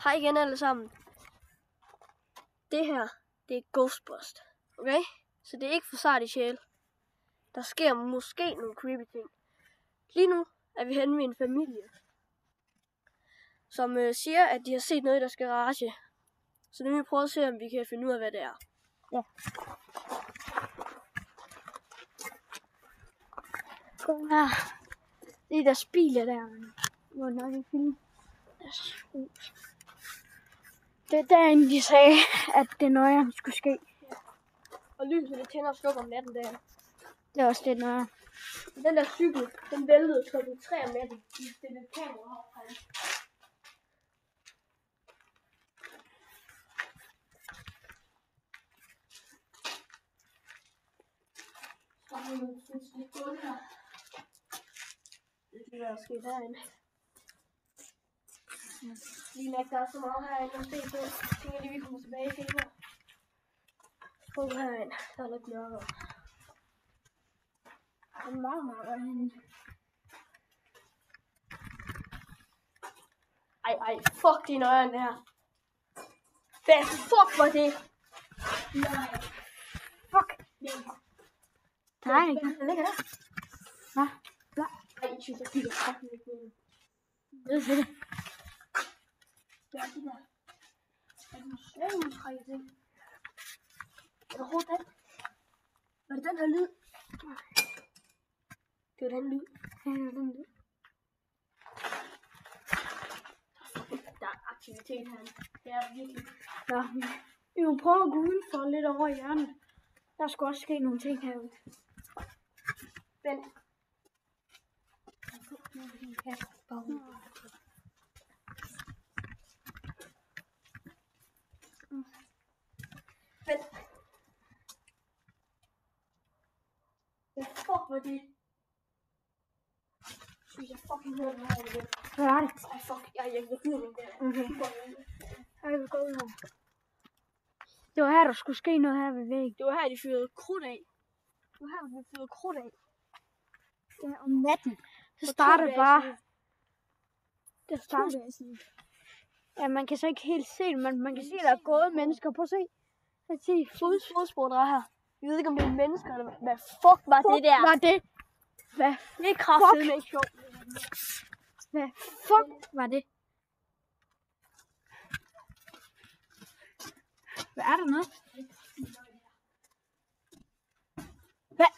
Hej igen alle sammen. Det her, det er Ghostbust, okay? Så det er ikke for sart i sjæl. Der sker måske nogle creepy ting. Lige nu er vi henne ved en familie, som siger, at de har set noget i deres garage. Så nu vil vi prøve at se, om vi kan finde ud af, hvad det er. Ja. Kom her. Det er deres biler der. Hvor nok ikke film. Det er derinde, de sagde, at det nøje skulle ske. Ja. Og lyset, det tænder og slukker om natten der. Det er også det nøje. Den der cykel, den væltede klokken 3 om natten. De stillede kamera heroppe. Så har vi nogle lidt gulv her. Det er det, der er sket herinde. Lige nok, der er så meget herinde at se på. Jeg tænker lige, vi kommer tilbage til her. Prøv herinde. Der er lidt mørkere. Det er meget mørkere herinde. Ej, fuck de nøjeren det her. Hvad fuck var det? Nej. Fuck. Nej. Den ligger der. Hvad? Ej, jeg synes, jeg kigger fucking ikke med. Det er det. Hvad er det der? Er det en svævningstræk ting? Er det hårdt den? Var det den her lyd? Det var den lyd. Ja, det er den lyd. Der er aktivitet herinde. Det er virkelig. Nå, vi må prøve at gå udenfor lidt over i hjørnet. Der skulle også ske nogle ting herude. Vent. Vent. Hvad fuck var det? Jeg fucking hørte det her igen. Hvad var det? Ej, fuck. Jeg gider den der. Okay. Jeg vil gå ud her. Det var her, der skulle ske noget her ved væggen. Det var her, de fyrede krudt af. Det var her, de fyrede krudt af. Ja, om natten. Så For starter 2 dage bare. siden. Det starter. Ja, man kan så ikke helt se det, men man kan se, at der er gået mennesker. Prøv at se. Lad os se. Fodspor, der er her. Jeg ved ikke, om det er mennesker eller hvad. Hvad fuck var det der? Var det? Hvad Det er kraftedeme ikke sjovt. Hvad fuck var det? Hvad er der noget? Hvad?